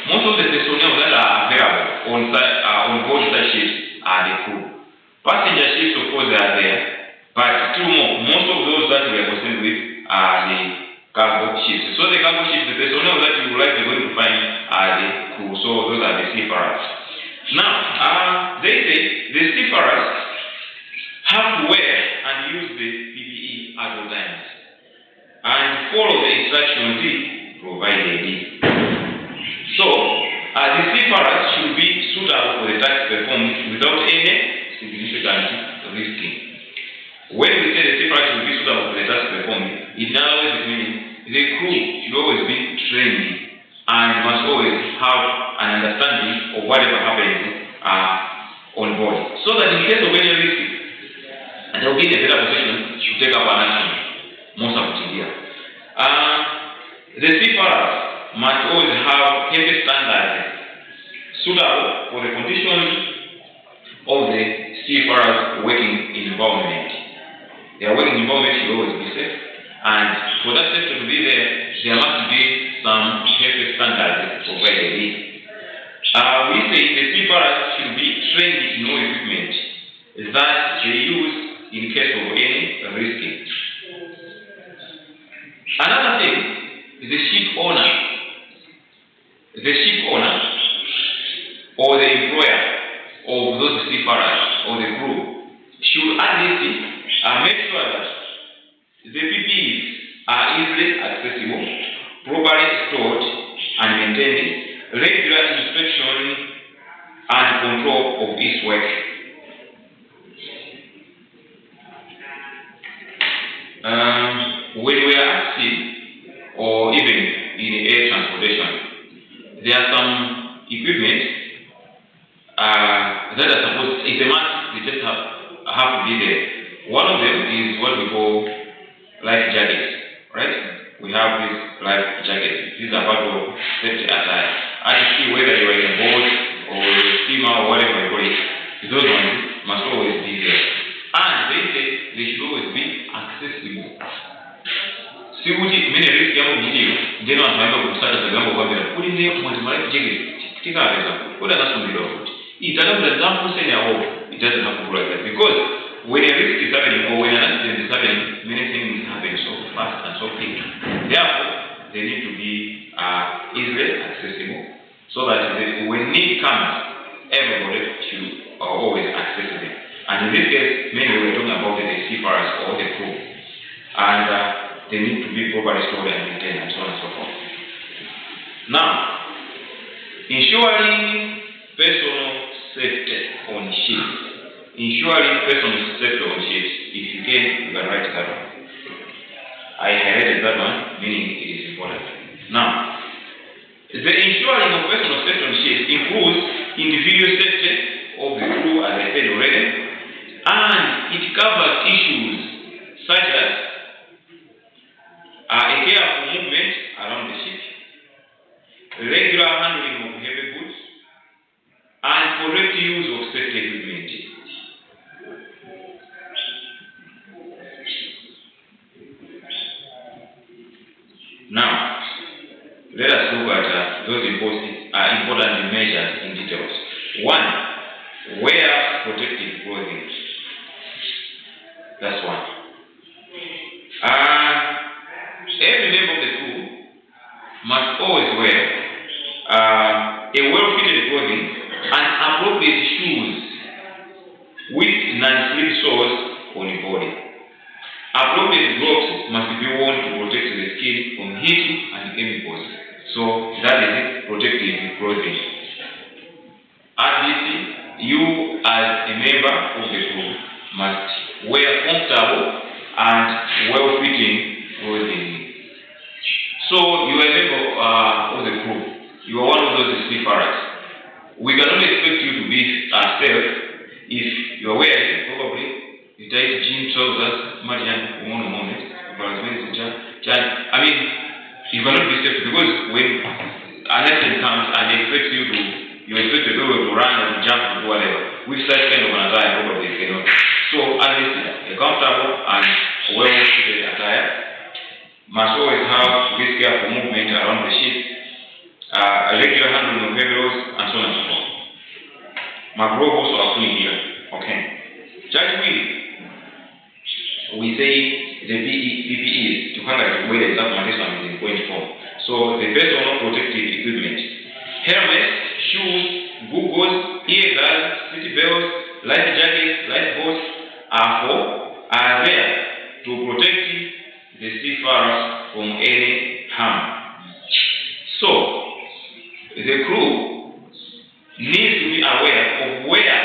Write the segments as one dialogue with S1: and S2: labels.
S1: most of the personnel that are available on board such ships are the crew. Passenger ships, of course, they are there, but still more. Most of those that we are concerned with are the cargo ships. So the cargo ships, the personnel that you would like going to find are the crew. So those are the seafarers. Now, they say the seafarers have to wear and use the PPE at all times and follow the instructions provided. So, the seafarers should be suitable for the task performed without any significant risking. When we say the seafarers should be suitable for the task performed, it always means the crew should always be trained and must always have an understanding of whatever happens on board, so that in case of any risk, they will be in a better position to take up an action. Most of it here. The seafarers must always have heavy standards suitable for the conditions of the seafarers' working environment. Their working environment should always be safe, and for that safety to be there must be some heavy standards provided. We say the seafarers should be trained in all equipment that they use in case of any risk. Another thing is the ship owner. The ship owner or the employer of those seafarers or the crew should at least make sure that the PPEs are easily accessible, properly stored and maintained, regular inspection and control of its work. When we are at sea or even in air transportation, there are some equipment that are supposed, it's a must, they just have to be there. One of them is what we call life jackets, right? We have these life jackets. These are part of safety attire. As you see, whether you are in a boat or a steamer or whatever you call it, those ones must always be there. And they say they should always be accessible. Sikuti mene risk yangu mjini ndeno anaweza kusaka tagambo kwa bila kuli ndiye mwanzimara kijege kutika aveza kuda nasumira futi italamu example say now it doesn't have to like that, because when a risk is happening or when an accident is happening, many things happen so fast and so quick. Therefore they need to be easily accessible so that when need comes, everybody should always access it. And in this case, mainly we're talking about the seafarers or the crew, and they need to be properly stored and maintained and so on and so forth. Now, ensuring personal safety on ships. Ensuring personal safety on ships. If you can write that one. I highlighted that one, meaning it is important. Now, the ensuring of personal safety on ships includes individual safety of the crew, as I said already, and it covers issues such as a careful movement around the ship, regular handling of heavy goods, and correct use of safety equipment. Now, let us look at those important measures in details. One, wear protective clothing. That's one. Every member of the crew must always wear a well-fitted clothing and appropriate shoes with non-slip soles on the body. Appropriate gloves must be worn to protect the skin from heat and chemicals. So that is it, protective clothing. At this, you as a member of the crew must wear comfortable and well-fitting clothing. So you are a member of the crew. You are one of those seafarers. We cannot expect you to be safe if you are wearing probably the tight jean trousers, Marian, one moment. I mean, you cannot be safe because when an accident comes and they expect you expect to be able to run and jump and do whatever. With such kind of an attire, probably you cannot. So at least a comfortable and well-fitted attire must always have this careful movement around the ship. regular handling of heavy loads, and so on and so forth. McGraw also applying here. Okay. Judge Will, we say the PPEs to highlight where the documentation is in point form. So the personal protective equipment: helmets, shoes, goggles, ear guards, seat belts, life jackets, life boats are there to protect the seafarers from any harm. So the crew needs to be aware of where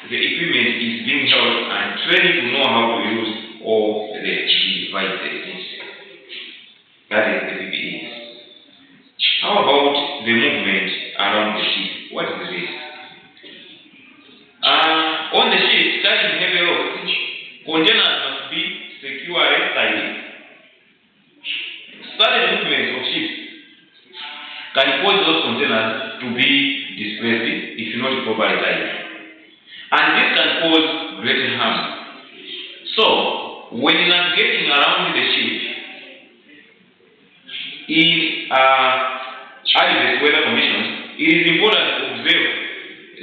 S1: the equipment is being held and trained to know how to use all the devices. That is the PPEs. How about the movement around the ship? What is this? On the ship, carrying heavy loads, containers must be securely tied. Sudden movements of ships can cause those containers to be displaced if not properly tied. And this can cause great harm. So, when navigating around the ship in adverse weather conditions, it is important to observe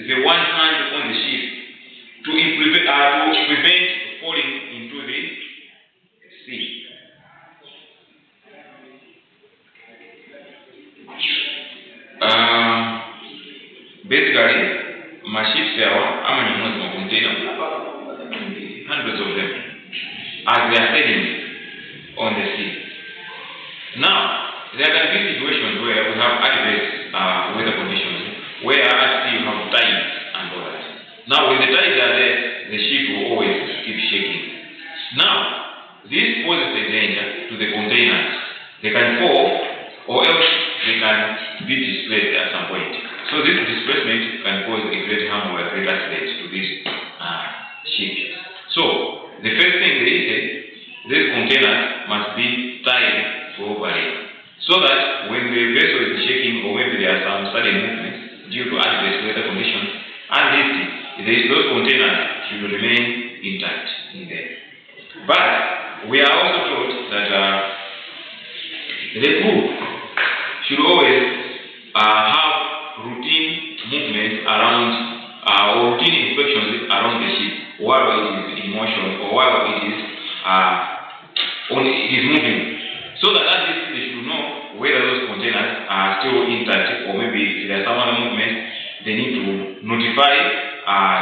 S1: the one hand on the ship to prevent falling into the sea. Basically, my ships are how many months of container? Hundreds of them, as they are sailing on the sea. Now, there can be situations where we have adverse weather conditions, where at sea you have tides and all that. Now, when the tides are there, the ship will always keep shaking. Now, this poses a danger to the containers. They can fall, or else they can be displaced at some point. So this displacement can cause a great harm or a great accident to this ship. So, the first thing they say, this container must be tied properly, so that when the vessel is shaking or maybe there are some sudden movements due to adverse weather conditions, and those containers should remain intact in there. But we are also told that the crew should always have routine movements around or routine inspections around the ship while it is in motion or while it is moving, so that at least they should know whether those containers are still intact, or maybe if there are some other movements, they need to notify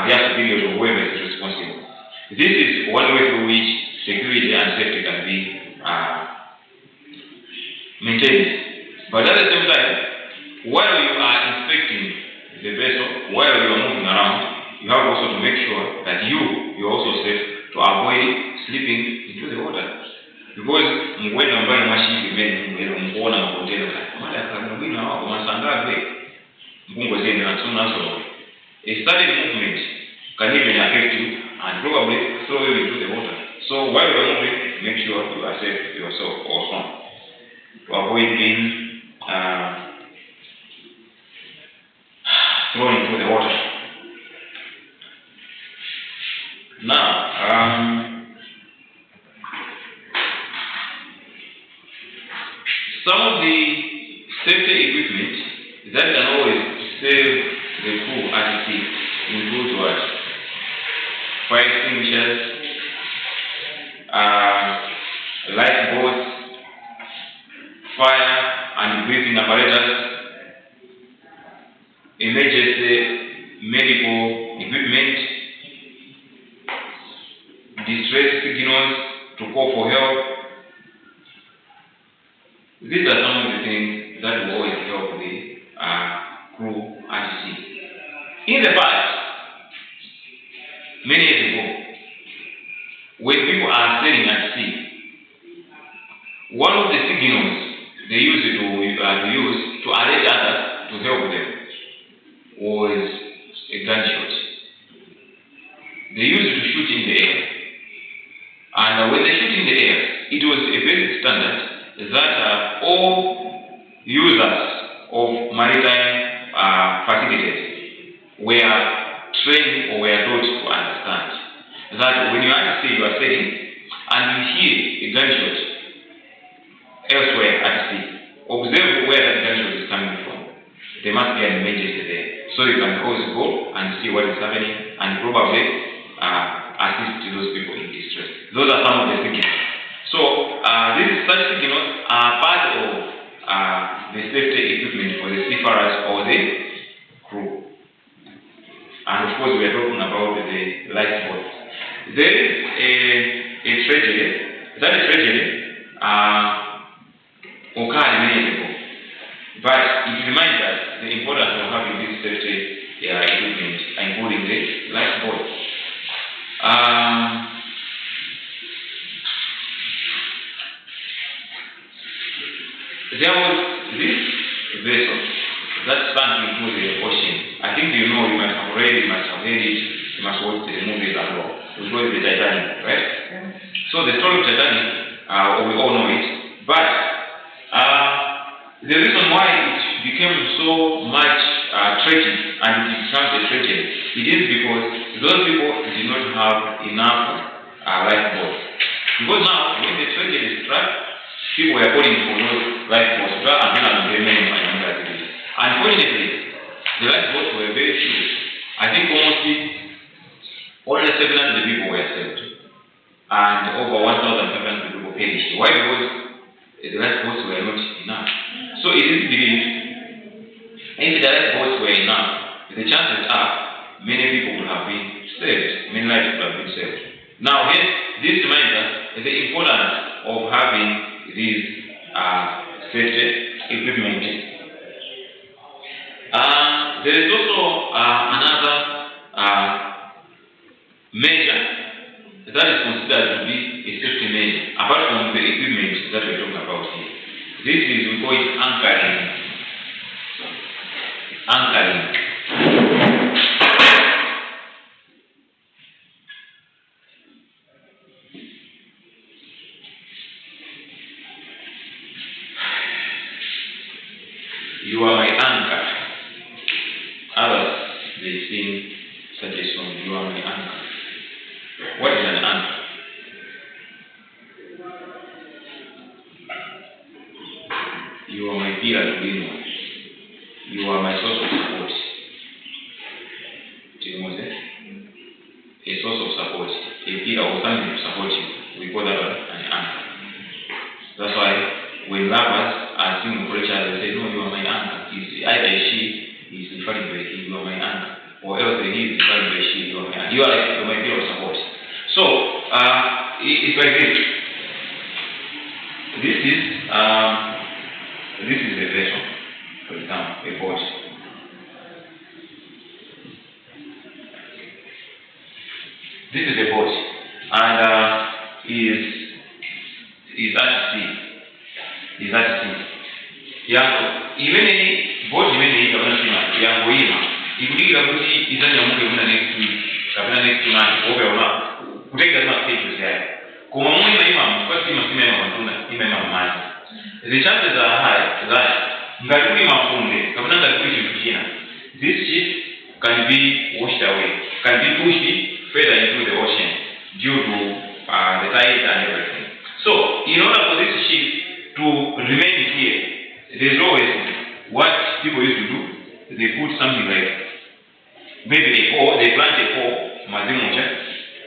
S1: their superiors or whoever is responsible. This is one way through which security and safety can be maintained. But at the same time, while you are inspecting the vessel, while you are moving around, you have also to make sure that you're also safe to avoid slipping into the water. Because when I'm buying my ship, a sudden movement can even affect you and probably throw you into the water. So while you are moving, make sure you are safe yourself also to avoid being thrown into the water. Now, some of the safety equipment that can always save the crew at sea include what? Fire extinguishers, lifeboats, fire and breathing apparatus, emergency medical equipment, distress signals to call for help. These are some of the things that will always help the crew at sea. In the past, many years ago, when people are sailing at sea, one of the signals they used to use to alert others to help them was a gunshot. They used to shoot in the air, and when they shoot in the air, it was a basic standard that all users of maritime facilities were trained or were taught to understand that when you are at sea, you are sailing and you hear a gunshot elsewhere at sea, observe where that gunshot is coming from. there must be an emergency there. So you can always go and see what is happening and probably assist those people in distress. Those are some of the signals. So these such signals are part of the safety equipment for the seafarers or the crew. And of course, we are talking about the lifeboat. There is a tragedy. That tragedy occurred many years ago, but it reminds us the importance of having this safety equipment, including the lifeboat. There was this vessel that sank into the ocean. I think you know, you must have read, you must have heard it, you must watch the movies as well. It was the Titanic, right? Yeah. So the story of Titanic, we all know it, but the reason why it became so much tragic and it becomes a tragedy, it is because those people did not have enough lifeboats. Because now, when the tragedy struck, people were calling for those lifeboats. Unfortunately, the lifeboats were very few. I think only 700 people were saved, and over 1,700 people perished. Why? Because the lifeboats were not enough. So it is believed if the lifeboats were enough, the chances are many people would have been saved, many lives would have been saved. Now, hence, this reminds us the importance of having these safety equipment. There is also another measure that is considered to be a safety measure, apart from the equipment that we are talking about here. This is, we call it anchoring. Anchoring. You are my anchor. Others, they sing such a song, you are my anchor. What is an anchor? You are my pillar to lean on. You are my source of support. A source of support, a pillar or something to support you. We call that an anchor. That's why when lovers are singing for each other, they say, no, you are my anchor. Either she is referring to he, you are my anchor, or else he is referring to she, you are my anchor. You are my pillar of support. So, it's like this. This is a vessel, for example, a boat. This is a boat, and is at sea. Is at sea. Even any boat, even if you are going, if you get a boat, it's not going to next week. Next month, over or not. We take that stage to say, come on, first you must remember money. The chances are high that this ship can be washed away, can be pushed further into the ocean due to the tide and everything. So, in order for this ship to remain here, there's always what people used to do. They put something like maybe a pole, they plant a pole,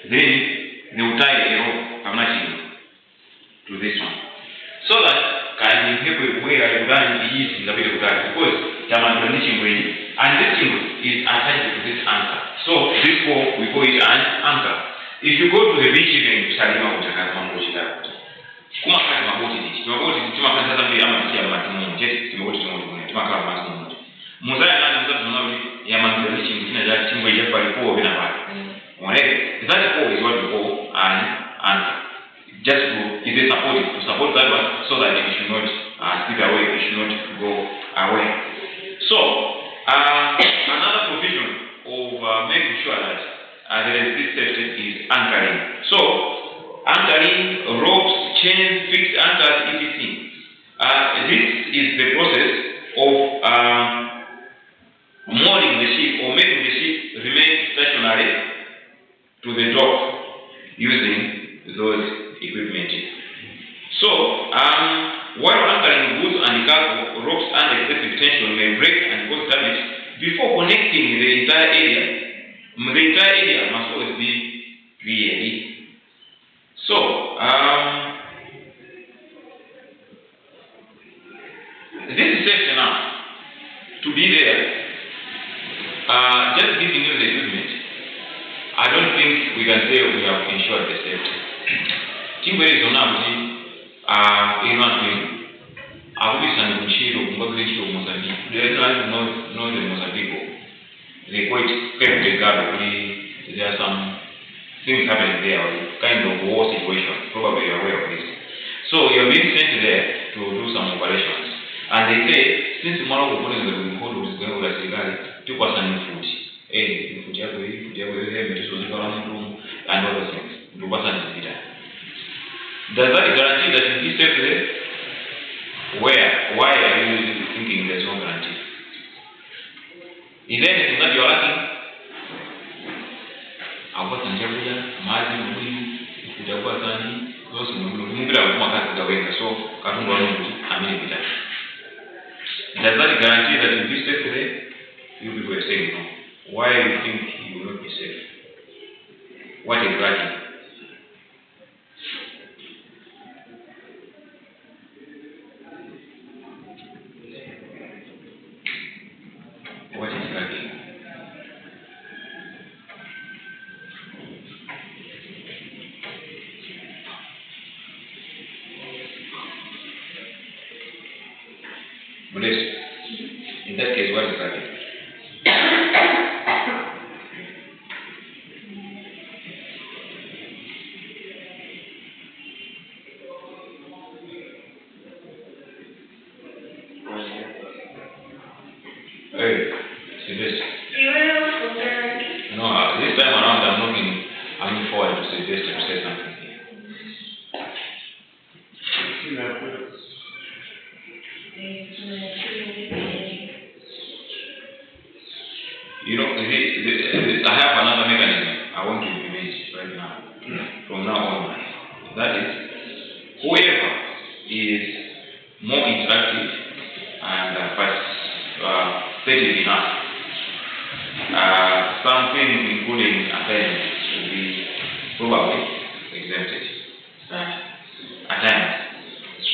S1: then they will tie a rope to this one. So that can help where I run is in the bit of that because and this thing is attached to this anchor. So this pole we call it an anchor. If you go to the beach even Salima that pole is what we call an anchor. Just to support that one so that it should not slip away, it should not go away. So, another provision of making sure that there is this safety is anchoring. So, anchoring, ropes, chains, fixed anchors, etc. This is the process of mooring the ship or making the ship remain stationary to the dock using those equipment. So, while anchoring goods and cargo, ropes under excessive tension may break and cause have it, before connecting the entire area must always be VLE. So, this is safe enough to be there. Just giving you the equipment, I don't think we can say we have ensured the safety. Chingwere zona kuti ino anthu akubisana kumchiro kungagire chiro Mozambique. There is no the Mozambique. They quite fair regard kuti there are some things happening there, kind of war situation. Probably you're aware of this. So you're being sent there to do some operations. And they say, since tomorrow we're going to be called with going to to pass an food. Food and other things. To pass an food. Does that guarantee that you'll be safe there? Where? Why are you thinking there's no guarantee? Is there anything that you're lacking? I've got some Jabuja, Mazi, Mubu, Jabazani, those who know, so Katunga, does that guarantee that you'll be safe today? You people are saying no. Why do you think you will not be safe? What exactly? What exactly? Bless. In that case, what exactly? Hey, see this. No, this time around I'm looking forward to suggest to say something here. You know, I have another mechanism I want to implement right now, from now on. That is, whoever is more interactive and participative enough, some things including assignments will be probably exempted. At times.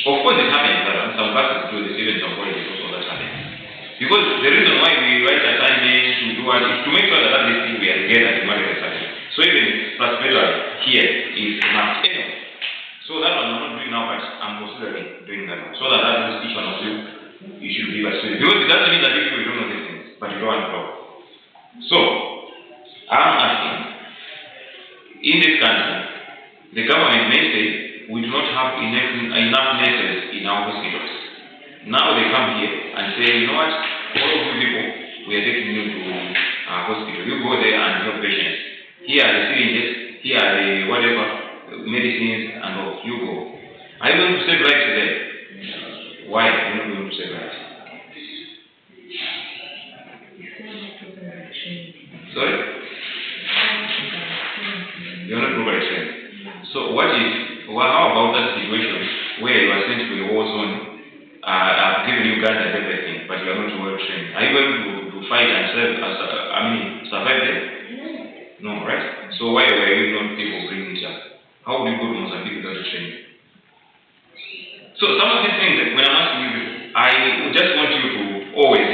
S1: Of course it happens that some classes do this, even some colleges also that happens. Because the reason why we write assignments to do what is to make sure that at least we are together in what is happening. So even participatory here is enough. Anyway, so that one I'm not doing now, but I'm considering doing that one. So that at least each one of you should be participating. Because it doesn't mean that if you don't know these things, but you don't want to talk. So, I'm asking, in this country, the government may say we do not have enough nurses in our hospitals. Now they come here and say, you know what, all of you people, we are taking you to hospital. You go there and help patients. Here are the syringes, here are the whatever, medicines and all. You go. Are you going to save lives today? Why are you not going to save lives? Sorry? You're not properly trained. So how about that situation where you are sent to a war zone? I've given you guns and everything, but you are not well trained. Are you going to fight and survive there? No, right? So why were you not people bringing it up? How would you go to Mozambique without training? So some of these things, when I'm asking you, I just want you to always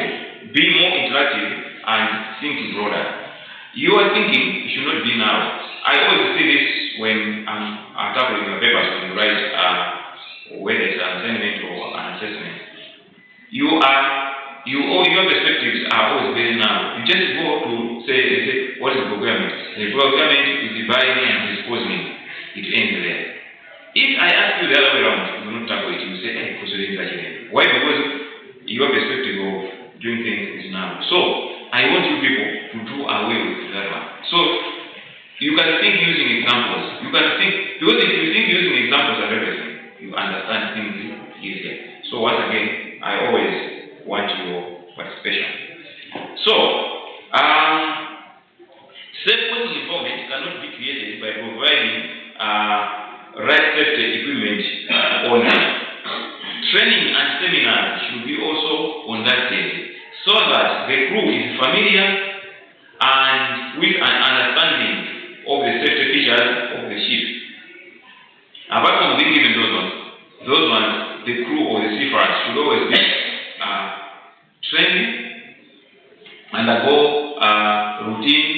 S1: be more interactive and think broader. Your thinking should not be narrow. I always see this when I'm tackling your papers when you write whether it's an assignment or an assessment. Your perspectives are always very narrow. You just go to say what is the procurement? The procurement is the buying and disposing. It ends there. If I ask you the other way around, you will not tackle it. You say, because you didn't touch it. Why? Because your perspective of doing things is narrow. So I want you people to do away with that one. So you can think using examples. You can think, because if you think using examples and everything, you understand things easier. So once again, I always want your participation. So, safe working environment cannot be created by providing right safety equipment only. Training and seminars should be also conducted so that the crew is familiar and with an understanding of the safety features of the ship. Apart from being given those ones, the crew or the seafarers should always be trained, undergo routine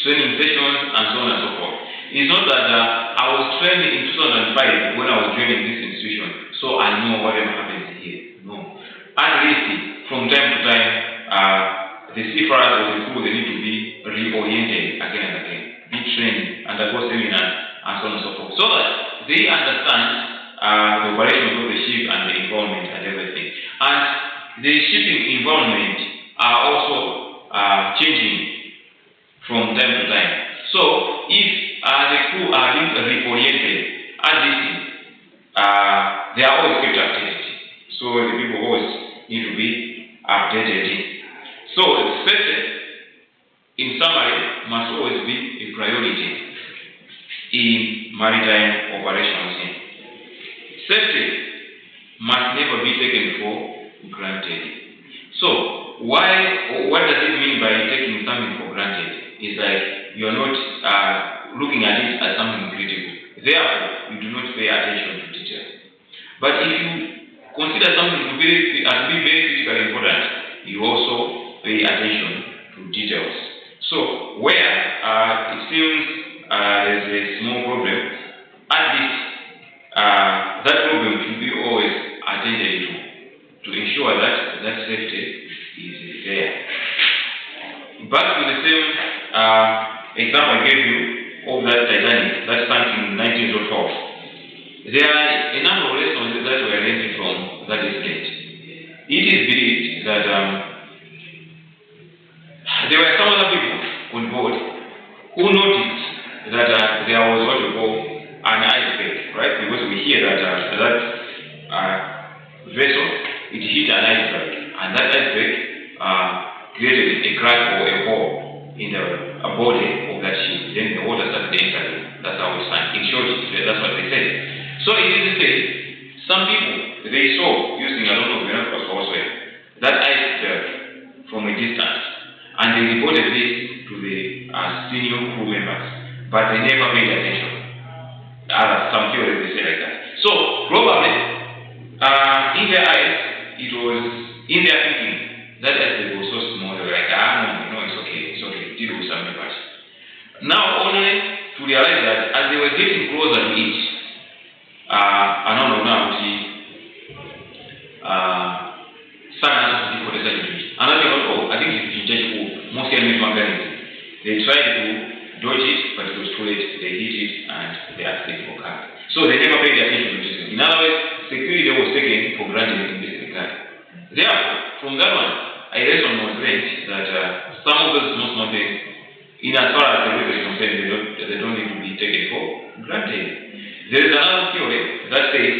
S1: training sessions, and so on and so forth. It's not that I was trained in 2005 when I was joining this institution, so I know whatever happens here. No. At least from time to time, the seafarers or the crew, they need to be reoriented again and again, be trained, undergo seminars, and so on and so forth, so that they understand the operations of the ship and the environment and everything. And the shipping environment are also changing from time to time. So if the crew are being reoriented, at least they are always kept updated. So the people always need to be updated. So safety, in summary, must always be a priority in maritime operations. Safety must never be taken for granted. So what does it mean by taking something for granted? It's like you are not looking at it as something critical. Therefore, you do not pay attention to detail. But if you consider something to be very critically important, you also pay attention to details. So where it seems there's a small problem, at least that problem should be always attended to ensure that that safety is there. Back to the same example I gave you of that Titanic that sank in 1912. There are a number of lessons that were learned from that incident. It is believed that there were some other people on board who noticed that there was what we call an iceberg, right? Because we hear that that vessel, it hit an iceberg, and that iceberg created a crack or a hole in the body of that ship. Then the water started entering. That's how it sank. In short, that's what they said. So it is said, some people, they saw, using a lot of binoculars also, that iceberg from a distance, and they reported this to the senior crew members, but they never paid attention. Some theories they say like that. So probably in their eyes, it was in their thinking that iceberg was so small. They were like, no, it's okay, deal with some members. Now only to realize that as they were getting closer to it, they tried to dodge it, but it was too late. They hit it and the accident occurred. So they never paid attention to it. In other words, security was taken for granted in this regard. Therefore, from that one, a lesson was learned that some of those small things, in as far as the risk is concerned, they don't need to be taken for granted. There is another theory that says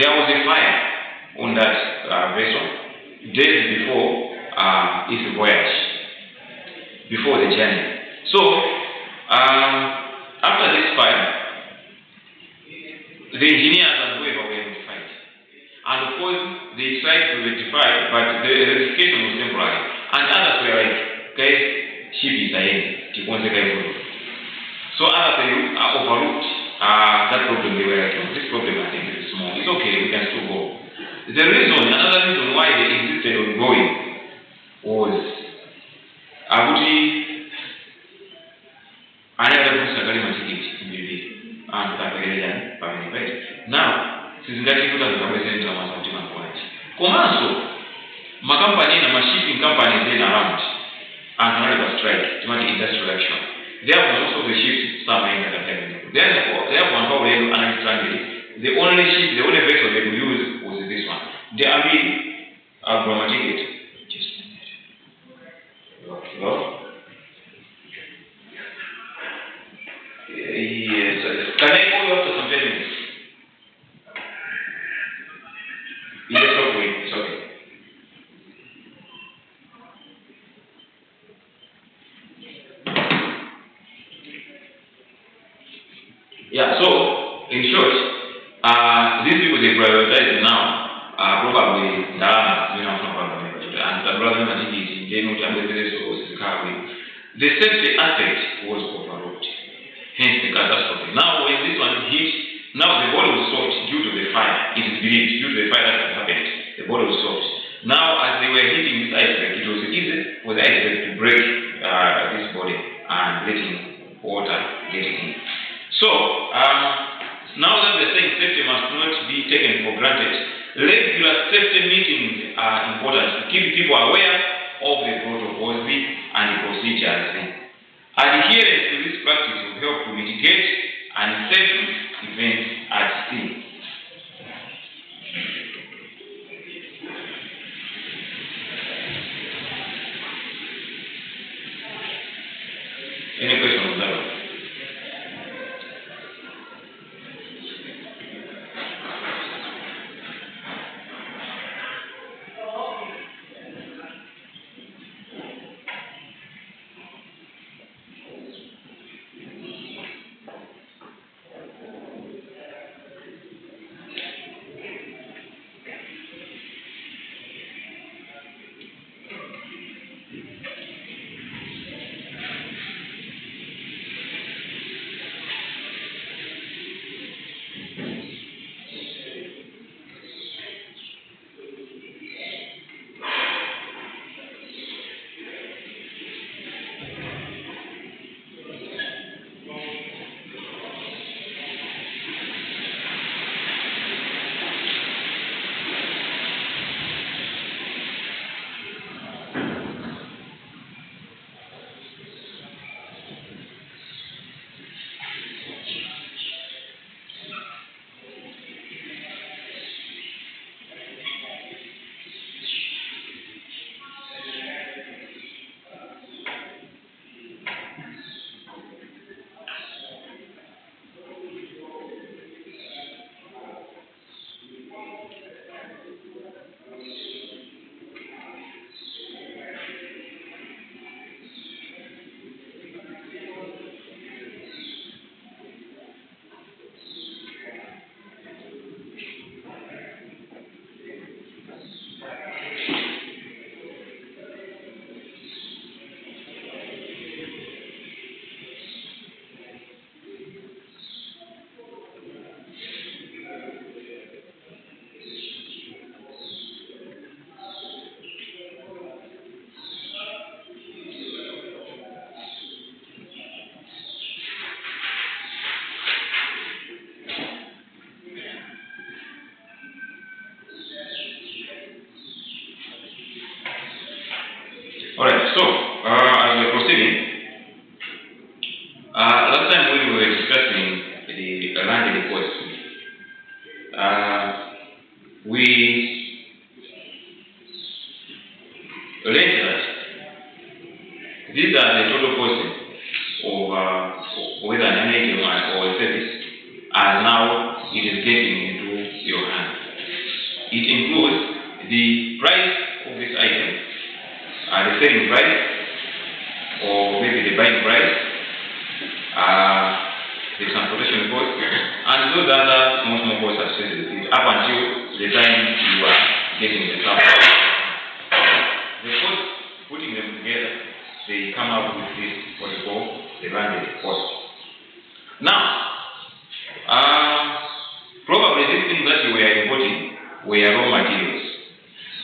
S1: there was a fire on that vessel days before its voyage, before the journey. So, after this fire, the engineers and whoever were notified. And of course, they tried to rectify, but the rectification was temporary. And others were like, guys, ship is dying. So others overlooked that problem. They were like, oh, this problem I think is small. It's okay, we can still go. Another reason why they insisted on going was now, sizingatifuta zikawezeni za mazauti makwati. Komanso, makampani na shipping companies in around and not strike, demanding industrial action. Therefore, most of the ships start mining at the time. Therefore, the only vessel they could use was this one. The RV grammatic. Just a minute. Hello? Yes. Can I call you after some 10 minutes? Yes, okay. It's okay. Yeah, so in short, these people they prioritize now probably Ndalama, and the brother Matiki, they know the safety aspect was overlooked. Hence the catastrophe. Now when this one hit, now the body was soft due to the fire. It is believed due to the fire that had happened. The body was soft. Now as they were hitting this iceberg, it was easy for the iceberg to break this body and letting water get in. So now that we're saying safety must not be taken for granted, regular safety meetings are important to keep people aware of the protocols and the procedures. Adherence to this practice will help to mitigate unsafe events at sea. Any questions on that one? Alright, so as we're proceeding, last time when we were discussing the land reports, we learned that these are the total costs of whether an item or a service as now it is getting into your hand. It includes the price of this item, the selling price, or maybe the buying price, the transportation cost, and those other small costs associated with it up until the time you are getting the sample. The cost, putting them together, they come up with this what we call the landed cost. Now, probably these things that you were importing were raw materials.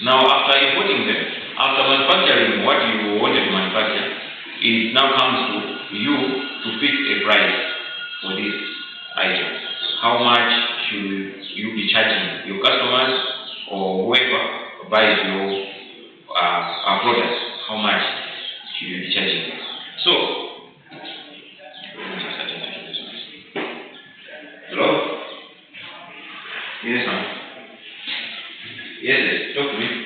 S1: Now, after importing them, after manufacturing what you wanted to manufacture, it now comes to you to fix a price for this item. How much should you be charging your customers or whoever buys your products? How much should you be charging? So, hello? Yes, ma'am. Yes, talk to me.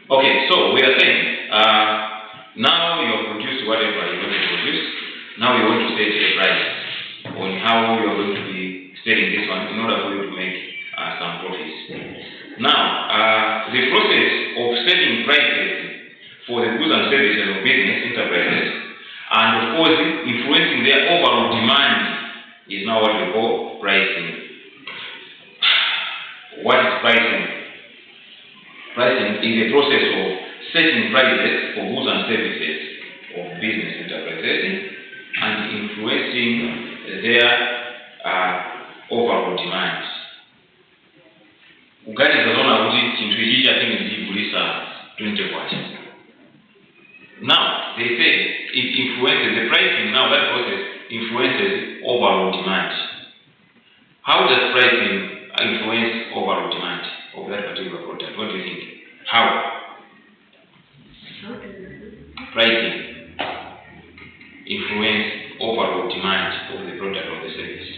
S1: Okay, so we are saying, now you have produced whatever you want to produce. Now you want to set a price on how you are going to be selling this one in order for you to make some profits. Now, the process of setting prices for the goods and services of business enterprises, and of course influencing their overall demand, is now what we call pricing. What is pricing? Pricing is a process of setting prices for goods and services of business enterprises and influencing their overall demand. Uganiza zona kuti chinthu ichi chatenge ndiyigulisa 20 kwacha. Now they say it influences the pricing. Now that process influences overall demand. How does pricing influence overall demand of that particular product? What do you think? How? Pricing influence overall demand of the product or the service.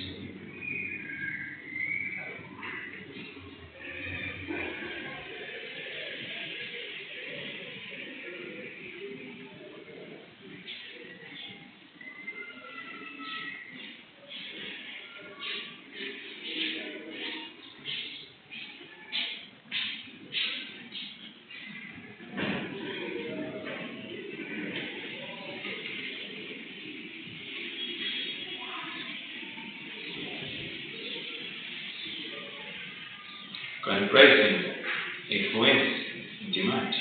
S1: Can pricing influence demand?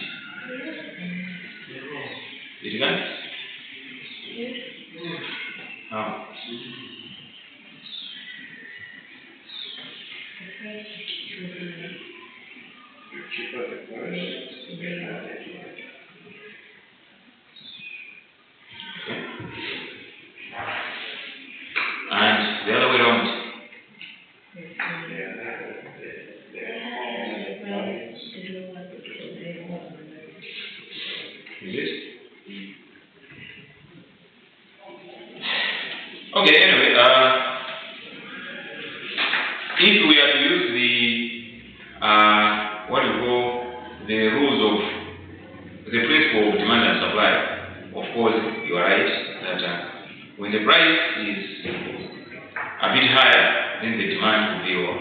S1: It can? How? And the other way around. Is it? Okay, anyway, if we are to use the what you call the rules of the principle of demand and supply, of course you are right that when the price is a bit higher, then the demand will be lower,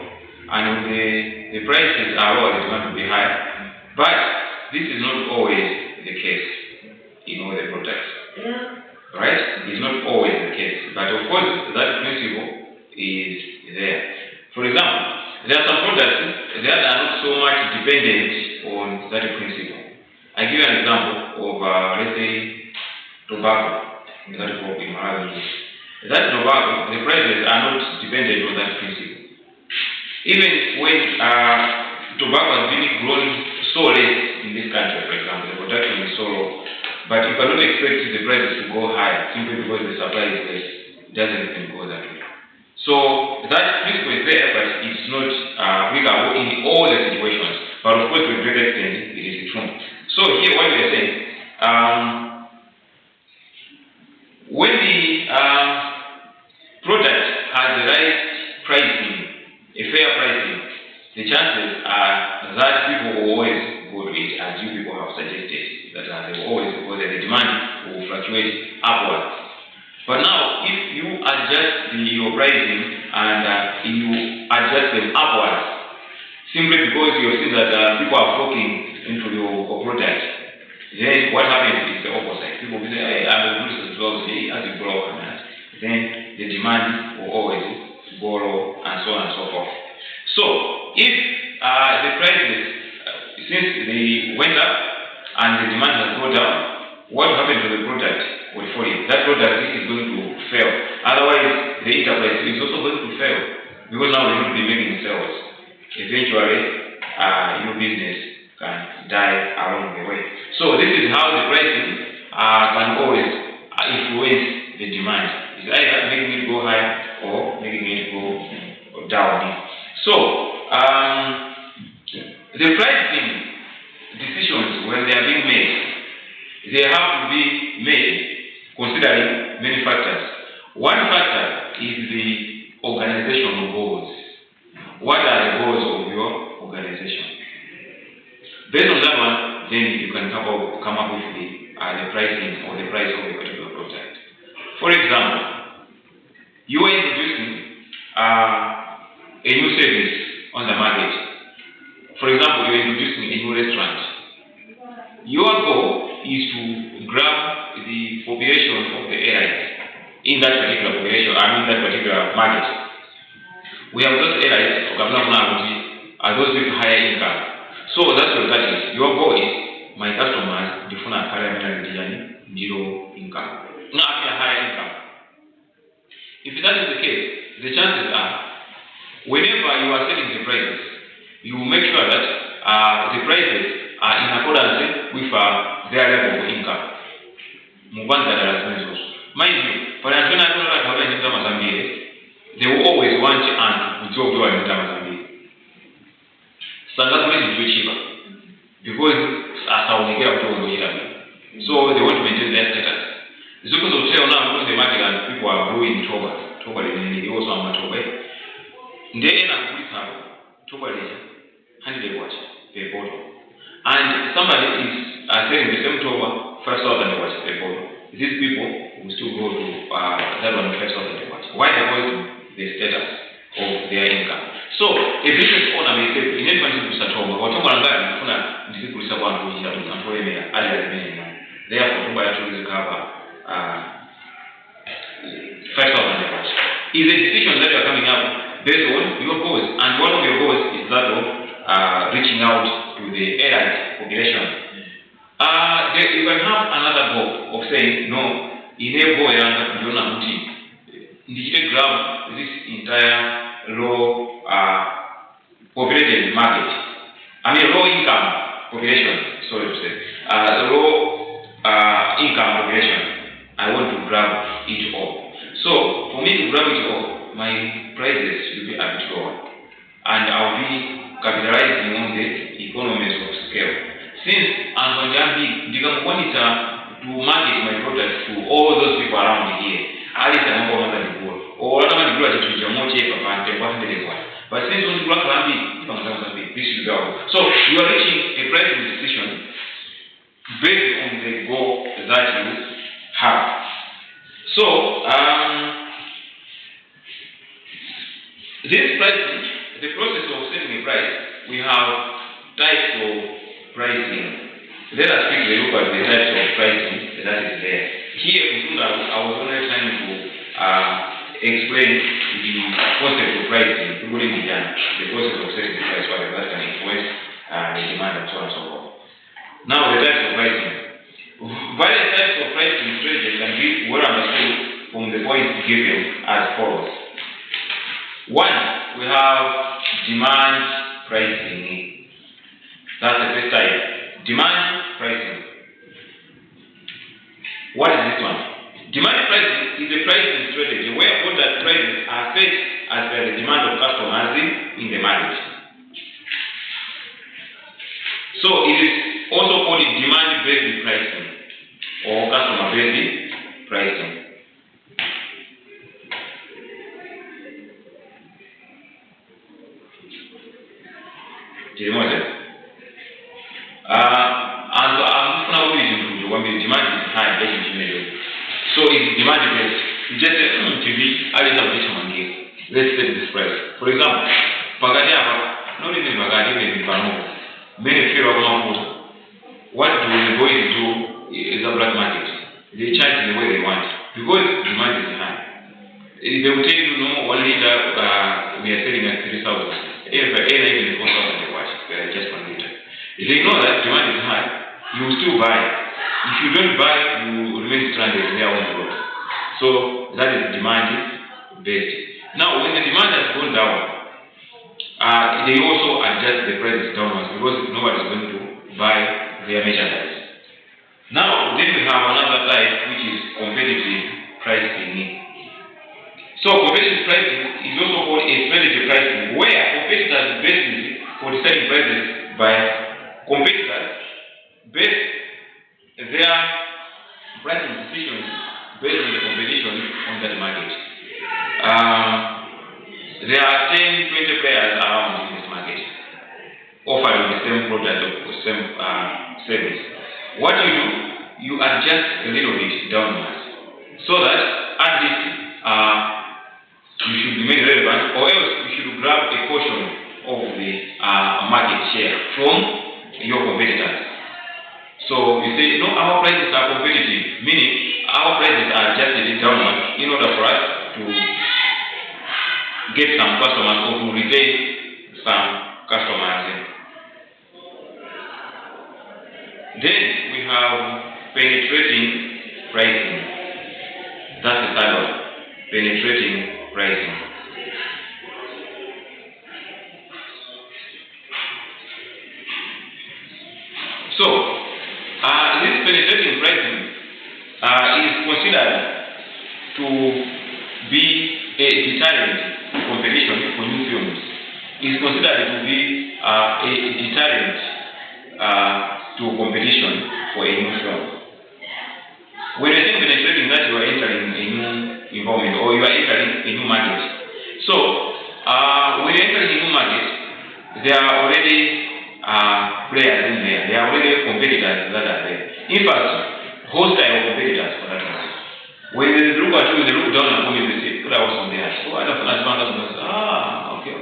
S1: and when the prices are lower, the demand will be higher. But this is not always the case in all the products. Right? It's not always the case. But of course, that principle is there. For example, there are some products that are not so much dependent on that principle. I give you an example of, let's say, tobacco. That is what we have. That tobacco, the prices are not dependent on that principle. Even when tobacco has been grown so less in this country, for example, the production is so low, but you cannot expect the prices to go high simply because the supply is less. It doesn't even go that way. So that principle is there, but it's not applicable in all the situations. But of course, to a great extent, it is true. So here, what we are saying, when the product has the right pricing, a fair pricing, the chances are that people will always go to it, as you people have suggested, that they will always go there. The demand will fluctuate upwards. But now, if you adjust your pricing and you adjust them upwards, simply because you see that people are flocking into your product, then what happens is the opposite. People will say, hey, I'm a producer as well, say, as you grow up, then the demand will always go low, and so on and so forth. So, if the prices, since they went up and the demand has gone down, what happened to the product will fall in. That product is going to fail. Otherwise, the enterprise is also going to fail, because now we will be making sales. Eventually, your business can die along the way. So this is how the pricing can always influence the demand. It's either making it go high or making it go down. So the pricing decisions, when they are being made, they have to be made considering many factors. One factor is the organizational goals. What are the goals of your organization? Based on that one, then you can come up with the pricing or the price of a particular product. For example, you are introducing a new service on the market. For example, you are introducing a new restaurant. Your goal is to grab the population of the areas in that particular population, that particular market. We have those areas, are those with higher income. So that's what that is. Your goal is, my customers, the phone are zero income. No, higher income. If that is the case, the chances are, whenever you are setting the prices, you will make sure that the prices are in accordance with their level of income. Mind you, for they will always want to job in Mozambique. Standard is cheaper because so they want to maintain their status. It's because of sale now because the market and people are growing Toba they also have Toba. They end up with Toba 100 watts per bottle. And somebody is selling the same Toba 5,000 watts per bottle. These people will still go to that one 5,000 watts. Why? Because the status of their income. So a business owner may say, in any country to Satoma, or Toma Gana, this is one who is a employee, therefore, Toma actually cover 5,000 watts. Is a decision that you are coming up based on your goals, and one of your goals is that of reaching out to the allied population. You can have another goal of saying, no, in a goal, you don't have grab this entire low populated market. Low income population, sorry to say. Low income population. I want to grab it all. So, for me to grab it all, my prices will be a bit lower. And I'll be capitalizing on the economies of scale. Since I'm monitor to market my products to all those people around here, at least I'm not going to go. Or I'm going to do it to your more cheaper but since only black this should go. So you are reaching a pricing decision based on the goal that you have. So this pricing, the process of setting a price, we have types of pricing. Let us quickly look at the types of pricing that is there. Here I was only trying to explain the concept of pricing, including the process of setting the price, whatever that can influence the demand and so on and so forth. Now the types of pricing. Various types of pricing strategies can be well understood from the points given as follows. 1, we have demand pricing. That's the first type. Demand pricing. What is this one? Demand pricing is a pricing strategy where product prices are set as per the demand of customers in the market. So it is also called demand-based pricing or customer-based pricing. Demand is high, so it's demand based. You just say, TV, I just have this one here. Let's set this price. For example, not even Pagadi, many fear of Maputo. What do the boys do is a black market. They charge in the way they want because demand is high. They will tell you, no, 1 liter we are selling at 3,000. Even 4,000 they watch, just 1 liter. If they know that demand is high, you will still buy. If you don't buy, you remain stranded there on the road. So that is demand based. Now, when the demand has gone down, they also adjust the prices downwards because nobody is going to buy their merchandise. Now, then we have another type which is competitive pricing. So competitive pricing is also called a strategy pricing, where competitors basically for deciding prices by competitors base their pricing decisions based on the competition on that market. There are 10, 20 players around in this market offering the same product or the same service. What you do, you adjust a little bit downwards so that at least you should remain relevant, or else you should grab a portion of the market share from your competitors. So you say, no, our prices are competitive, meaning our prices are adjusted downwards in order for us to get some customers or to retain some customers. Then we have penetrating pricing. That's the third one. Penetrating pricing. So, this penetrating pricing is considered to be a deterrent to competition for new films. It is considered to be a deterrent to competition for a new film. When you think penetrating, that you are entering a new environment or you are entering a new market. So, when you enter a new market, there are already players in there. There are already competitors that are there. In fact, hostile competitors for that matter. When they look at you, they look down upon you, they say, put out on there. So I don't know, okay,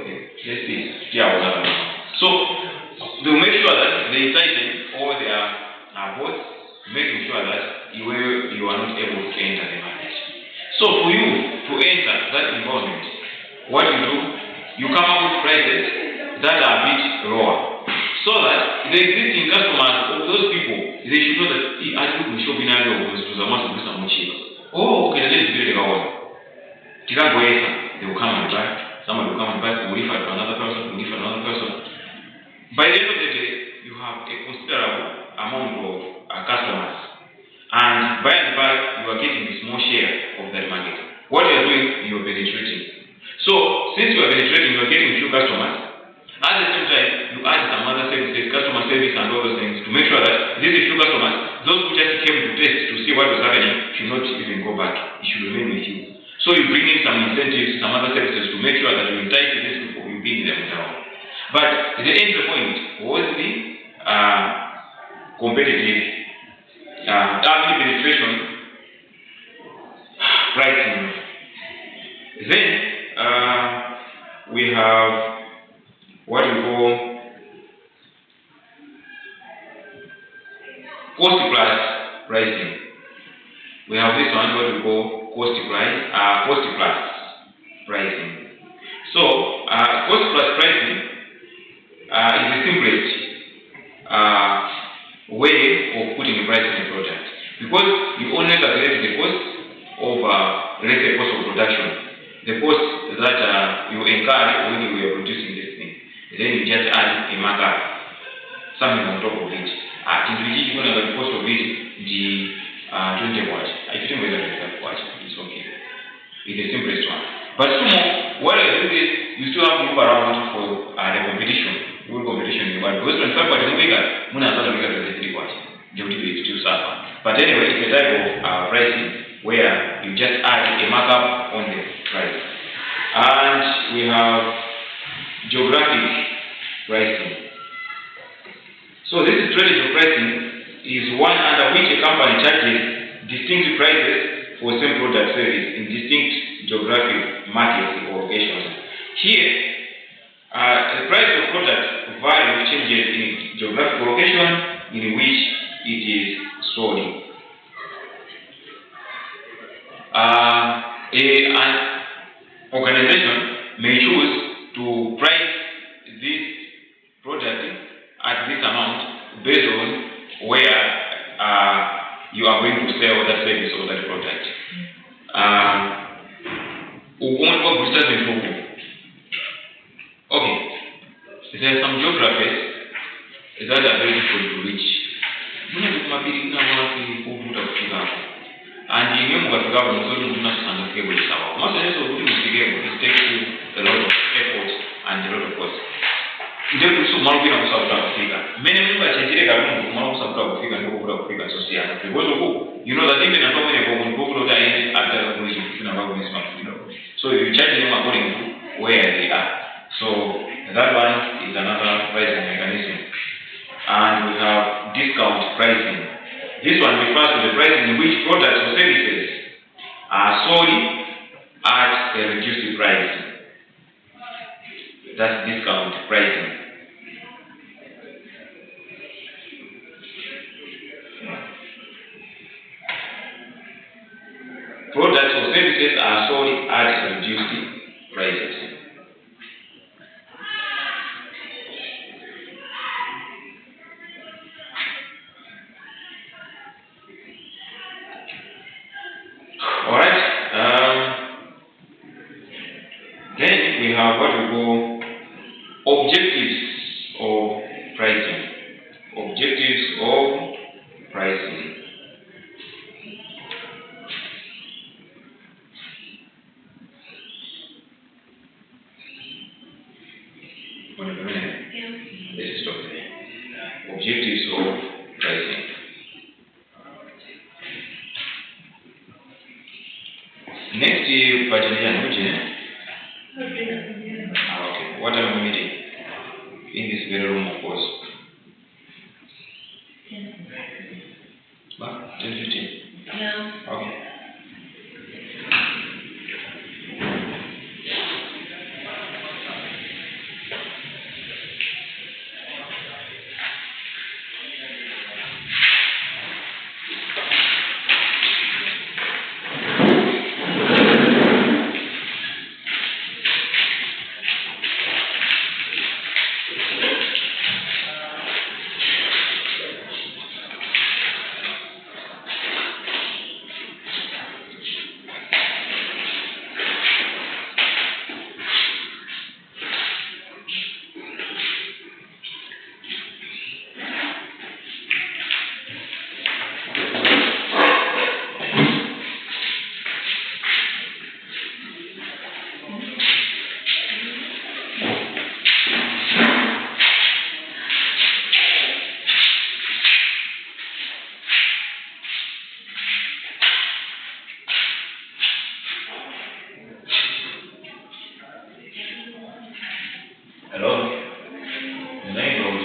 S1: let's see. Yeah, whatever. So they will make sure that they tighten all their boats, making sure that you are not able to enter the market. So for you to enter that environment, what you do, you come up with prices that are a bit lower. So that the existing customers of those people, they should know that I look in shopping area of to the mass of some cheap. Oh, okay, let's do it again. They will come and buy. Someone will come and buy. Will refer to another person. Will refer to another person. By the end of the day, you have a considerable amount of customers, and by and by, you are getting a small share of that market. What you are doing, you are penetrating. So, since you are penetrating, you are getting few customers. At the same time, you add some other services, customer service and all those things to make sure that these few customers, those who just came to test to see what was happening, should not even go back. It should remain with you. So you bring in some incentives, some other services to make sure that you entice these people, you bring them down. But the entry point was the competitive penetration pricing. Then we have what we call cost plus pricing. We have this one, what we call cost plus pricing. So cost plus pricing is the simplest way of putting a price on a product, because you only calculate the cost of of let's say cost of production, the cost that you incur when you are producing this thing. Then you just add a markup, something on top of it. Which is going to the cost of it, the 20 watts. If you don't know whether watts, it's okay. It's the simplest one. But what I do is you still have to move around for the competition. You will competition, but because when somebody moving at Muna the 3 watts, they will still suffer. But anyway, it's a type of pricing where you just add a markup on the price. And we have geographic pricing. So this strategy of pricing is one under which a company charges distinct prices for same product service in distinct geographic markets or locations. Here, the price of product value changes in geographic location in which it is sold. An organization may choose to price this product at this amount based on where you are going to sell that service or that product. Okay, there are some geographies that are very difficult to reach. And in your government, it takes you a lot of effort and a lot of cost. Ndio kuhusu mambo ya South Africa. Many people are changing the mambo South Africa and South Africa social. Because you know that even a company will go to the end after the police so you charge them according to where they are. So that one is another pricing mechanism. And we have discount pricing. This one refers to the pricing in which products or services are sold at a reduced price. That's discount pricing. Products or services are sold at reduced prices. Alright. Then we have what we call objectives of pricing. Objectives of pricing. Let's stop there. Objectives of pricing. Next year, okay. What are we meeting? In this very room, of course. 10:15.
S2: Yeah.
S1: Okay. Hello? The name goes.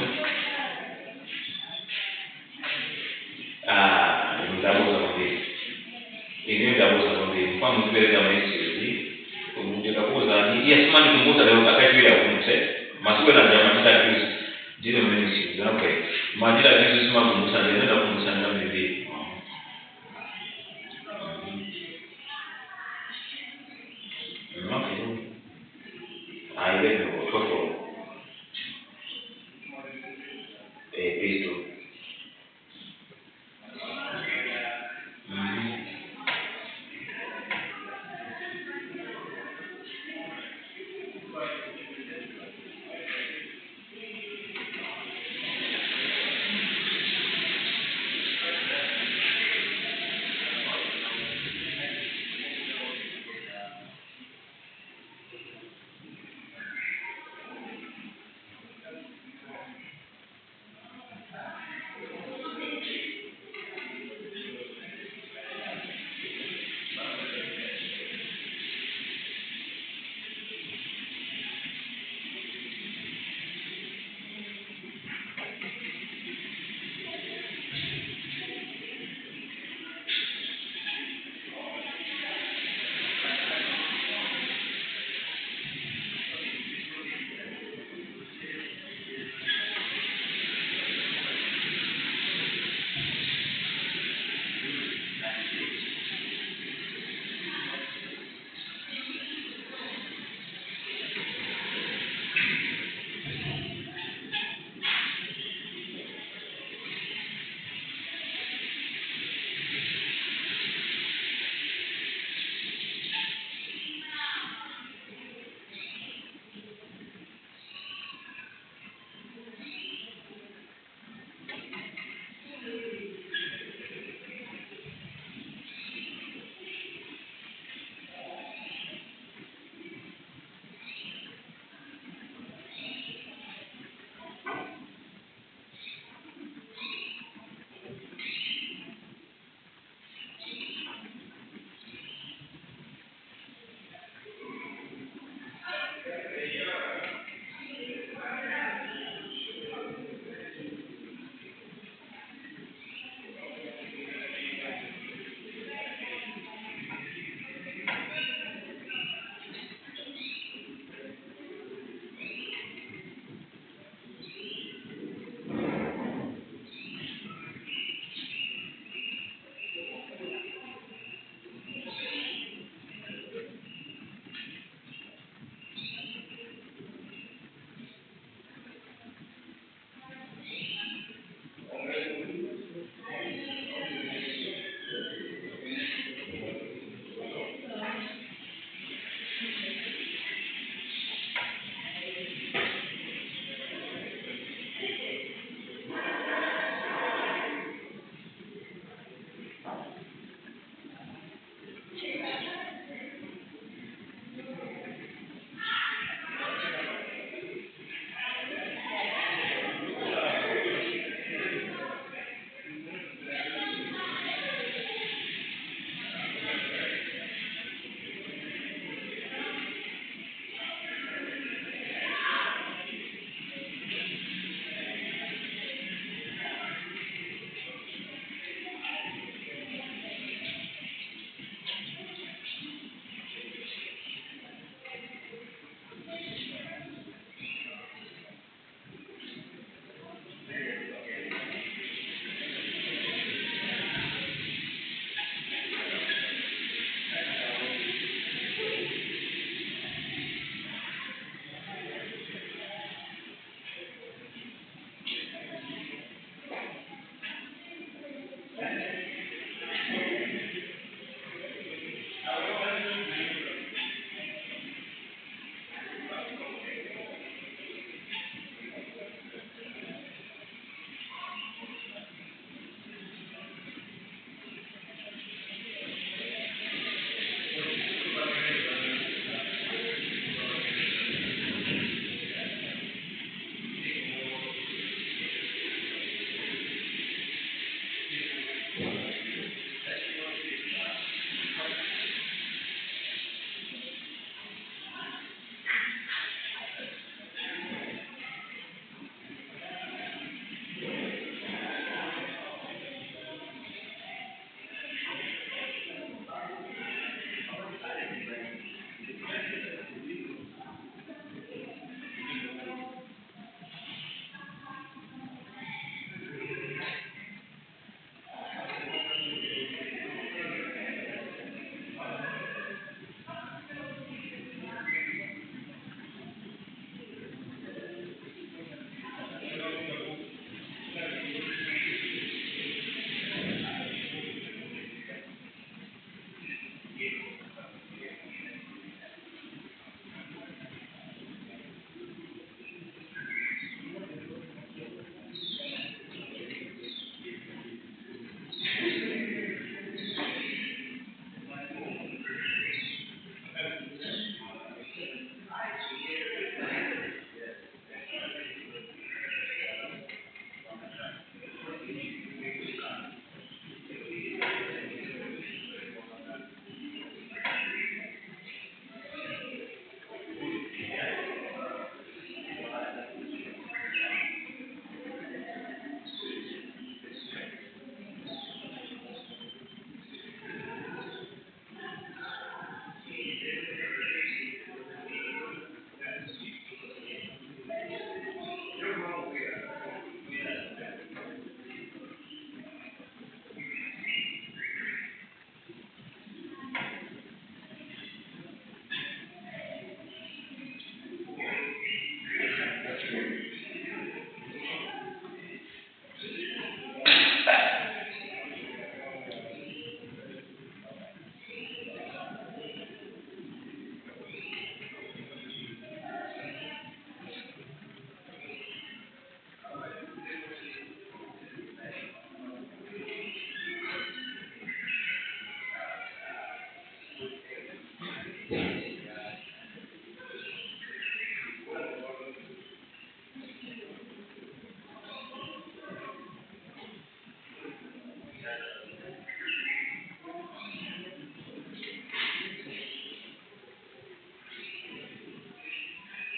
S1: Mfano mbele kama hizi unataka kuuza ni yes mani kumbuka leo akati ya kumse masuala na jamaa tata juzi ndio mimi si okay majira juzi sima kumbuka ndio kumbuka na mimi okay aiwe kwa foto pesto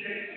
S2: Okay.